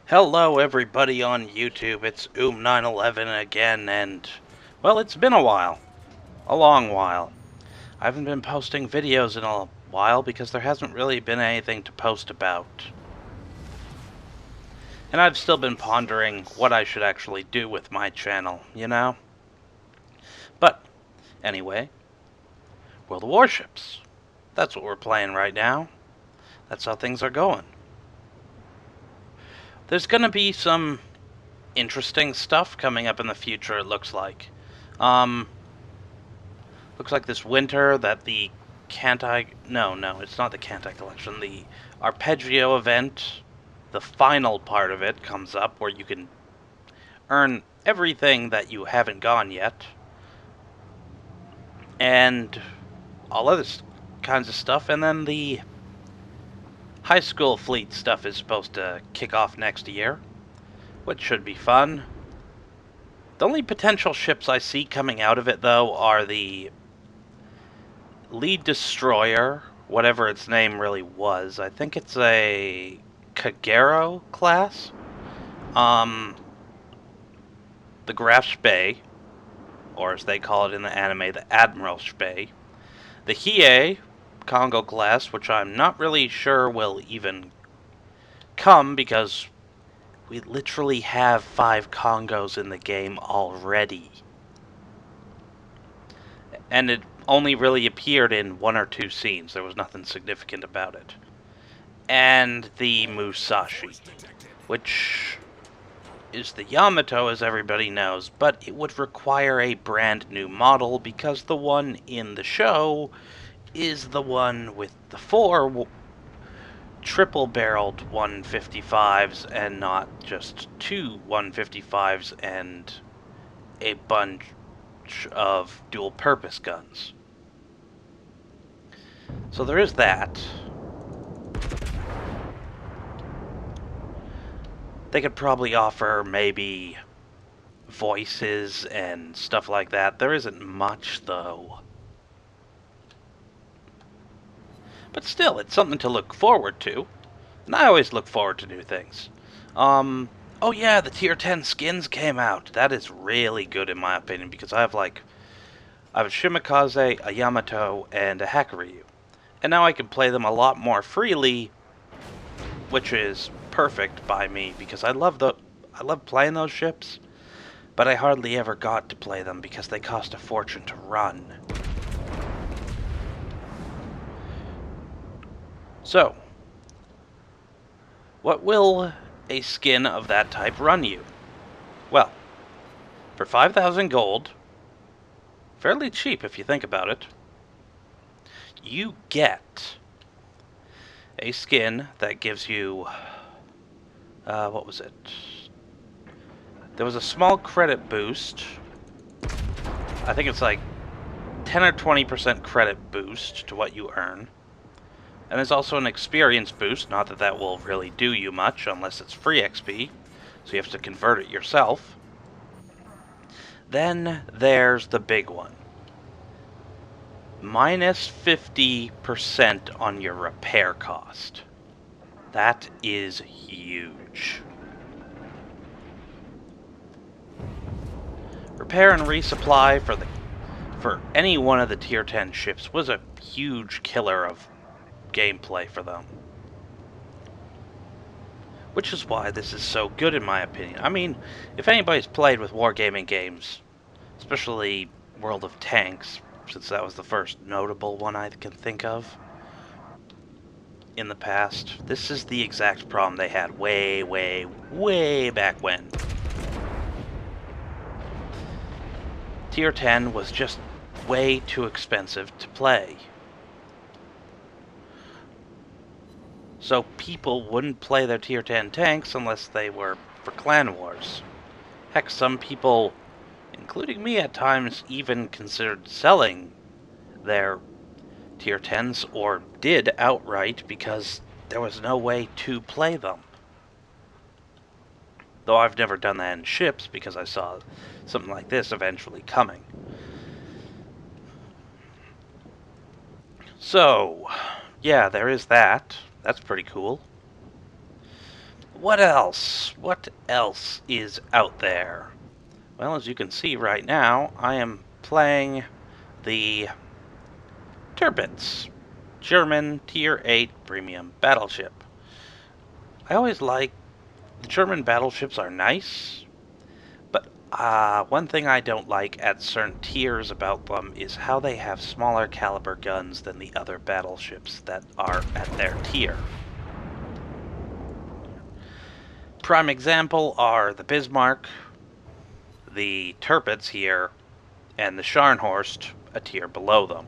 Hello everybody on YouTube, it's OOM 911 again, and, well, it's been a while. A long while. I haven't been posting videos in a while because there hasn't really been anything to post about. And I've still been pondering what I should actually do with my channel, you know? But, anyway, World of Warships. That's what we're playing right now. That's how things are going. There's gonna be some interesting stuff coming up in the future, it looks like. Looks like this winter that the no, it's not the Canti collection. The Arpeggio event, the final part of it comes up where you can earn everything that you haven't gone yet, and all other kinds of stuff. And then the high school fleet stuff is supposed to kick off next year, which should be fun. The only potential ships I see coming out of it, though, are the lead destroyer, whatever its name really was. I think it's a Kagero class. The Graf Spee, or as they call it in the anime, the Admiral Spee. The Hiei Congo class, which I'm not really sure will even come because we literally have 5 Congos in the game already. And it only really appeared in 1 or 2 scenes. There was nothing significant about it. And the Musashi, which is the Yamato, as everybody knows, but it would require a brand new model because the one in the show is the one with the 4 triple-barreled 155s and not just 2 155s and a bunch of dual-purpose guns. So there is that. They could probably offer maybe voices and stuff like that. There isn't much, though. But still, it's something to look forward to. And I always look forward to new things. Oh yeah, the Tier 10 skins came out. That is really good in my opinion, because I have a Shimikaze, a Yamato, and a Hakuryu. And now I can play them a lot more freely, which is perfect by me, because I love playing those ships, but I hardly ever got to play them because they cost a fortune to run. So, what will a skin of that type run you? Well, for 5,000 gold, fairly cheap if you think about it, you get a skin that gives you, what was it? There was a small credit boost. I think it's like 10 or 20% credit boost to what you earn. And there's also an experience boost, not that that will really do you much unless it's free XP, so you have to convert it yourself. Then there's the big one. Minus 50% on your repair cost. That is huge. Repair and resupply for any one of the Tier 10 ships was a huge killer of gameplay for them. Which is why this is so good in my opinion. I mean, if anybody's played with wargaming games, especially World of Tanks, since that was the first notable one I can think of in the past, this is the exact problem they had way, way, way back when. Tier 10 was just way too expensive to play. So people wouldn't play their Tier 10 tanks unless they were for clan wars. Heck, some people, including me at times, even considered selling their Tier 10s, or did outright, because there was no way to play them. Though I've never done that in ships, because I saw something like this eventually coming. So, yeah, there is that. That's pretty cool. What else? what else is out there? Well, as you can see right now, I am playing the Tirpitz, German Tier 8 Premium Battleship. I always like... The German battleships are nice, but one thing I don't like at certain tiers about them is how they have smaller caliber guns than the other battleships that are at their tier. Prime example are the Bismarck, the Tirpitz here, and the Scharnhorst a tier below them.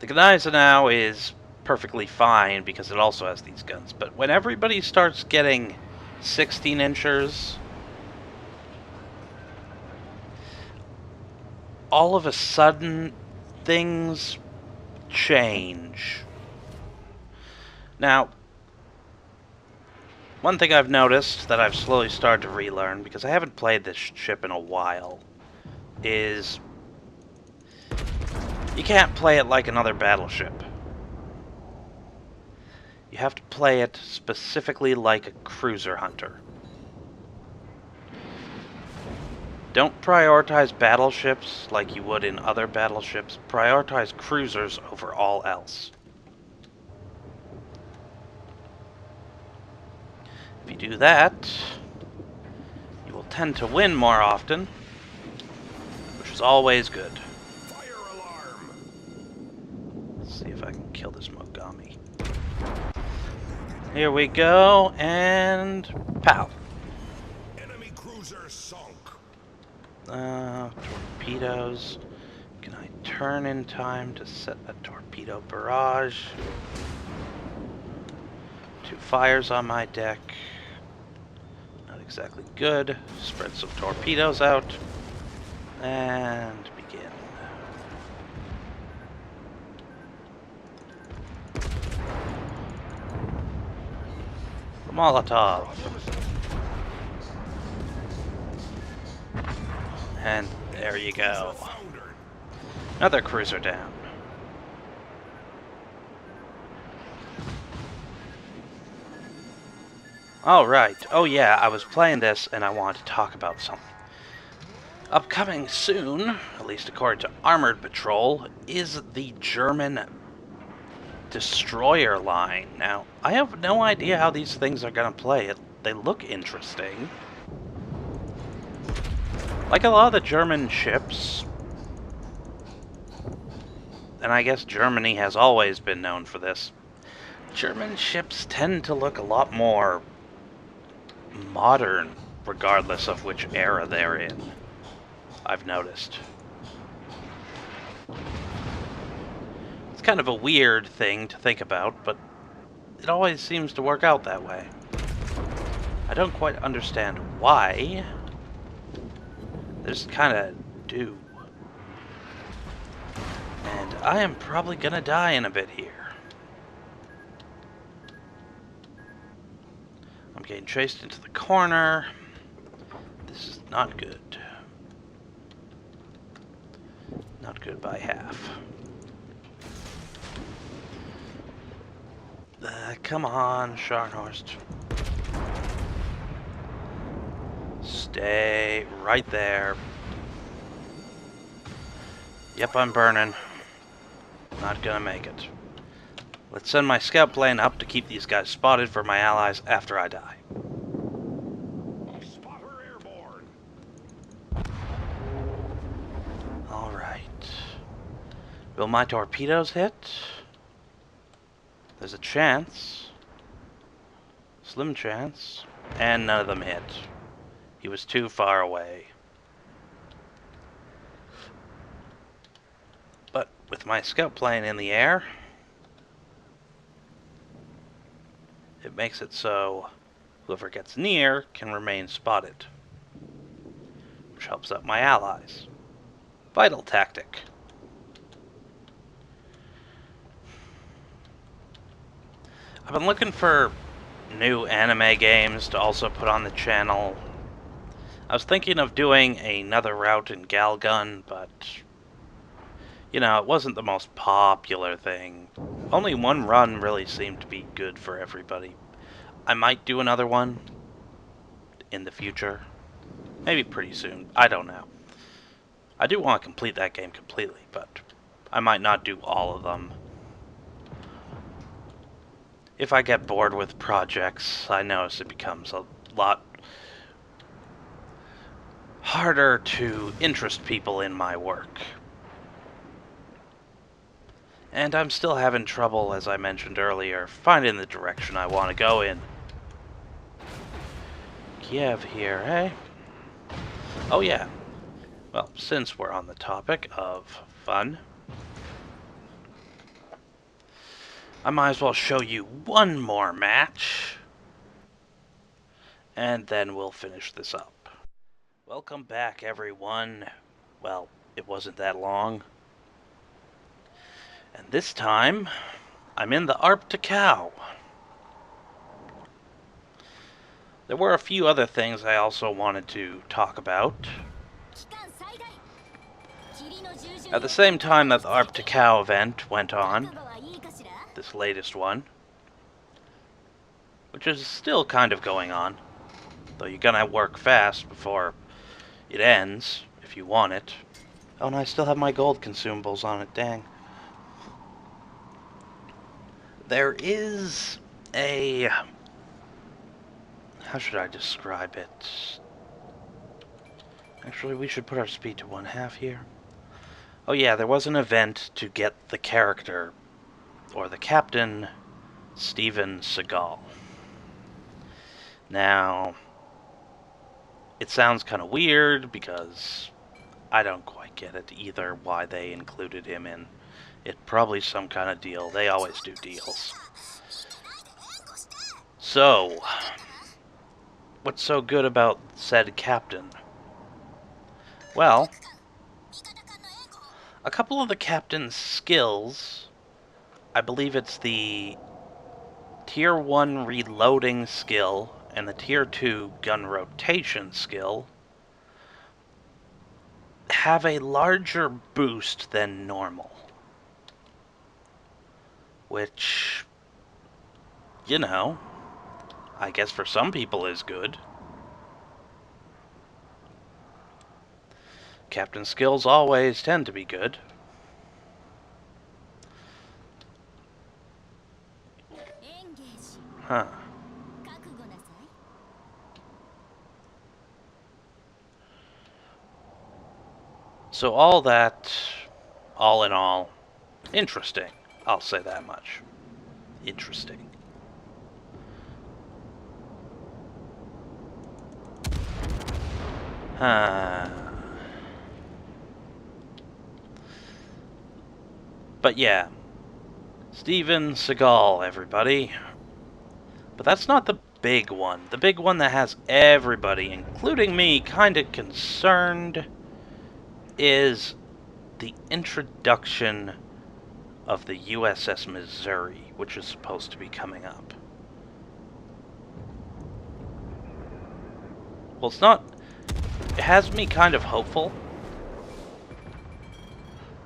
The Gneisenau is perfectly fine because it also has these guns, but when everybody starts getting 16-inchers, all of a sudden things change. Now, one thing I've noticed that I've slowly started to relearn, because I haven't played this ship in a while, is you can't play it like another battleship. You have to play it specifically like a cruiser hunter. Don't prioritize battleships like you would in other battleships. Prioritize cruisers over all else. If you do that, you will tend to win more often, which is always good. Fire alarm. Let's see if I can kill this Mogami. Here we go, and pow. Enemy cruiser sunk. Torpedoes. Can I turn in time to set a torpedo barrage? 2 fires on my deck. Not exactly good. Spread some torpedoes out. And begin. The Molotov. And there you go. Another cruiser down. Alright. Oh yeah, I was playing this and I wanted to talk about something. Upcoming soon, at least according to Armored Patrol, is the German destroyer line. Now, I have no idea how these things are going to play. They look interesting. Like a lot of the German ships, and I guess Germany has always been known for this, German ships tend to look a lot more modern, regardless of which era they're in, I've noticed. It's kind of a weird thing to think about, but it always seems to work out that way. I don't quite understand why. They just kind of do. And I am probably gonna die in a bit here. I'm getting chased into the corner. This is not good. Not good by half. Come on, Scharnhorst. Stay right there. Yep, I'm burning. Not gonna make it. Let's send my scout plane up to keep these guys spotted for my allies after I die. Spotter airborne. Alright. Will my torpedoes hit? There's a chance. Slim chance. And none of them hit. He was too far away. But with my scout plane in the air, it makes it so whoever gets near can remain spotted, which helps out my allies. Vital tactic. I've been looking for new anime games to also put on the channel. I was thinking of doing another route in Galgun, but You know, it wasn't the most popular thing. Only one run really seemed to be good for everybody. I might do another one in the future. Maybe pretty soon. I don't know. I do want to complete that game completely, but I might not do all of them. If I get bored with projects, I notice it becomes a lot harder to interest people in my work. And I'm still having trouble, as I mentioned earlier, finding the direction I want to go in. Kiev here, eh? Oh yeah. Well, since we're on the topic of fun, I might as well show you one more match, and then we'll finish this up. Welcome back, everyone. Well, it wasn't that long. And this time, I'm in the Arcticau. There were a few other things I also wanted to talk about. At the same time that the Arcticau event went on, this latest one, which is still kind of going on, though you're gonna work fast before it ends, if you want it. Oh, and I still have my gold consumables on it, dang. There is a... how should I describe it? Actually, we should put our speed to 1/2 here. Oh yeah, there was an event to get the character, or the captain, Steven Seagal. Now, it sounds kind of weird because I don't quite get it either why they included him in it. Probably some kind of deal. They always do deals. So, what's so good about said captain? Well, a couple of the captain's skills, I believe it's the Tier 1 reloading skill and the Tier 2 gun rotation skill, have a larger boost than normal. Which, you know, I guess for some people is good. Captain skills always tend to be good. Huh. So all that, all in all, interesting. I'll say that much. Interesting. But yeah, Steven Seagal, everybody. But that's not the big one. The big one that has everybody, including me, kind of concerned is the introduction of the USS Missouri, which is supposed to be coming up. Well, it's not... it has me kind of hopeful,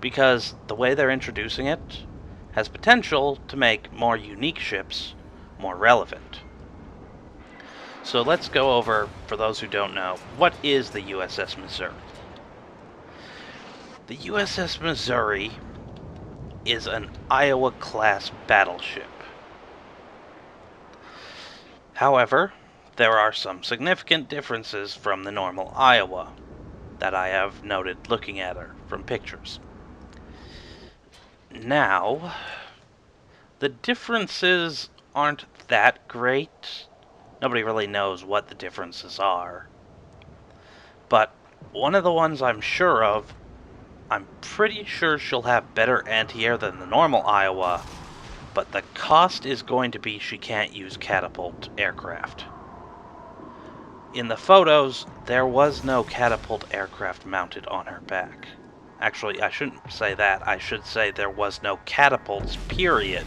because the way they're introducing it has potential to make more unique ships more relevant. So let's go over, for those who don't know, what is the USS Missouri? The USS Missouri is an Iowa-class battleship. However, there are some significant differences from the normal Iowa that I have noted looking at her from pictures. Now, the differences aren't that great. Nobody really knows what the differences are. But one of the ones I'm sure of, I'm pretty sure she'll have better anti-air than the normal Iowa, but the cost is going to be she can't use catapult aircraft. In the photos, there was no catapult aircraft mounted on her back. Actually, I shouldn't say that. I should say there was no catapults, period.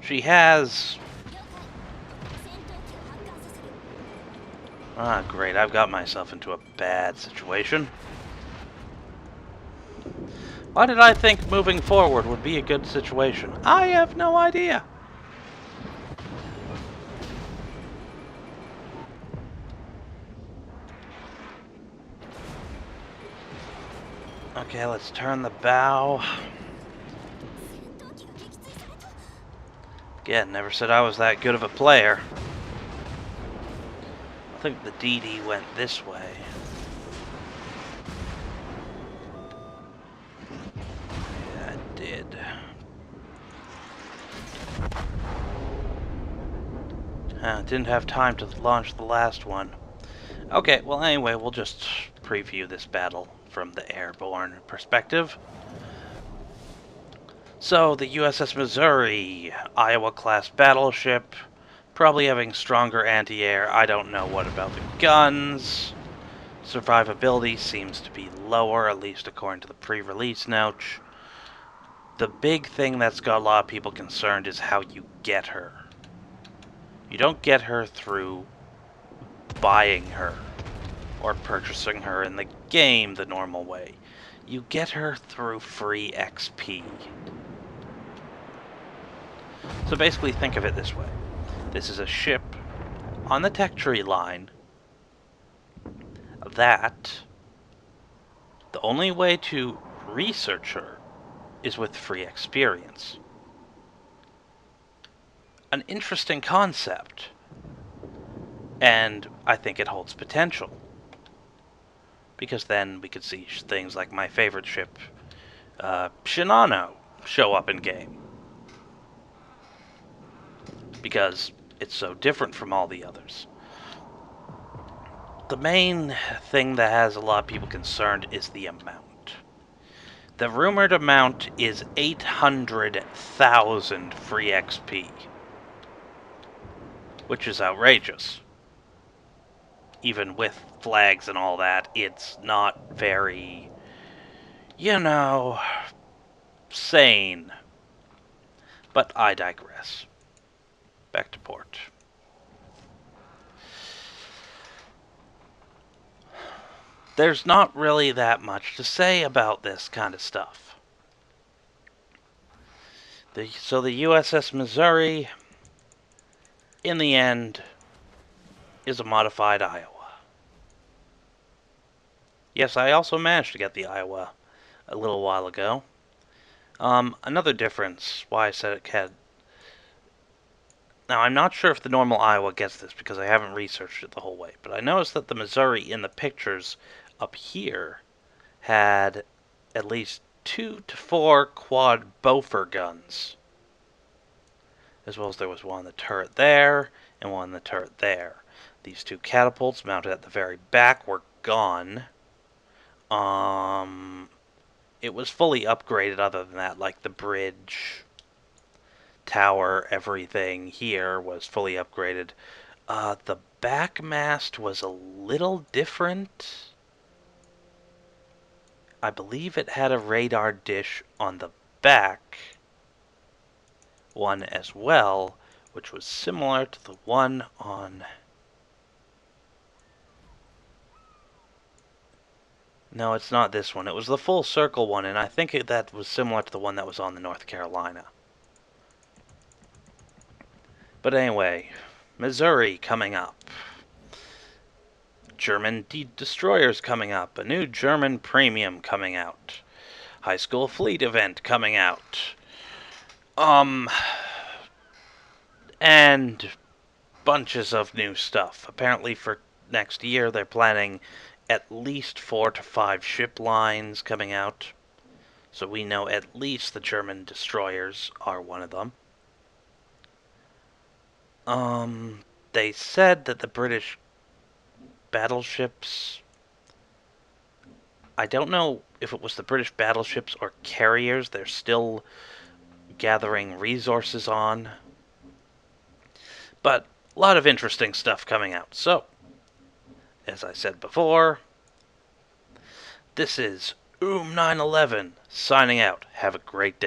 She has Ah, great. I've got myself into a bad situation. Why did I think moving forward would be a good situation? I have no idea. Okay, let's turn the bow. Again, never said I was that good of a player. I think the DD went this way. Yeah, it did. Didn't have time to launch the last one. Okay, well anyway, we'll just preview this battle from the airborne perspective. So, the USS Missouri, Iowa-class battleship, probably having stronger anti-air. I don't know what about the guns. Survivability seems to be lower, at least according to the pre-release note. The big thing that's got a lot of people concerned is how you get her. You don't get her through buying her or purchasing her in the game the normal way. You get her through free XP. So basically think of it this way. This is a ship on the tech tree line that the only way to research her is with free experience. An interesting concept, and I think it holds potential. Because then we could see things like my favorite ship, Shinano, show up in game. Because it's so different from all the others. The main thing that has a lot of people concerned is the amount. The rumored amount is 800,000 free XP, which is outrageous. Even with flags and all that, it's not very, sane. But I digress. Back to port. There's not really that much to say about this kind of stuff. So the USS Missouri, in the end, is a modified Iowa. Yes, I also managed to get the Iowa a little while ago. Another difference, why I said it had... Now, I'm not sure if the normal Iowa gets this, because I haven't researched it the whole way, but I noticed that the Missouri in the pictures up here had at least 2 to 4 quad Bofor guns. As well as there was one in the turret there, and one in the turret there. These 2 catapults mounted at the very back were gone. It was fully upgraded other than that, like the bridge, tower, everything here was fully upgraded. The back mast was a little different. I believe it had a radar dish on the back one as well, which was similar to the one on... No, it's not this one. It was the full circle one, and I think that was similar to the one that was on the North Carolina. But anyway, Missouri coming up. German destroyers coming up. A new German premium coming out. High school fleet event coming out. And bunches of new stuff. Apparently for next year they're planning at least 4 to 5 ship lines coming out. So we know at least the German destroyers are one of them. They said that the British battleships... I don't know if it was the British battleships or carriers they're still gathering resources on. But a lot of interesting stuff coming out. So, as I said before, this is OOM 911 signing out. Have a great day.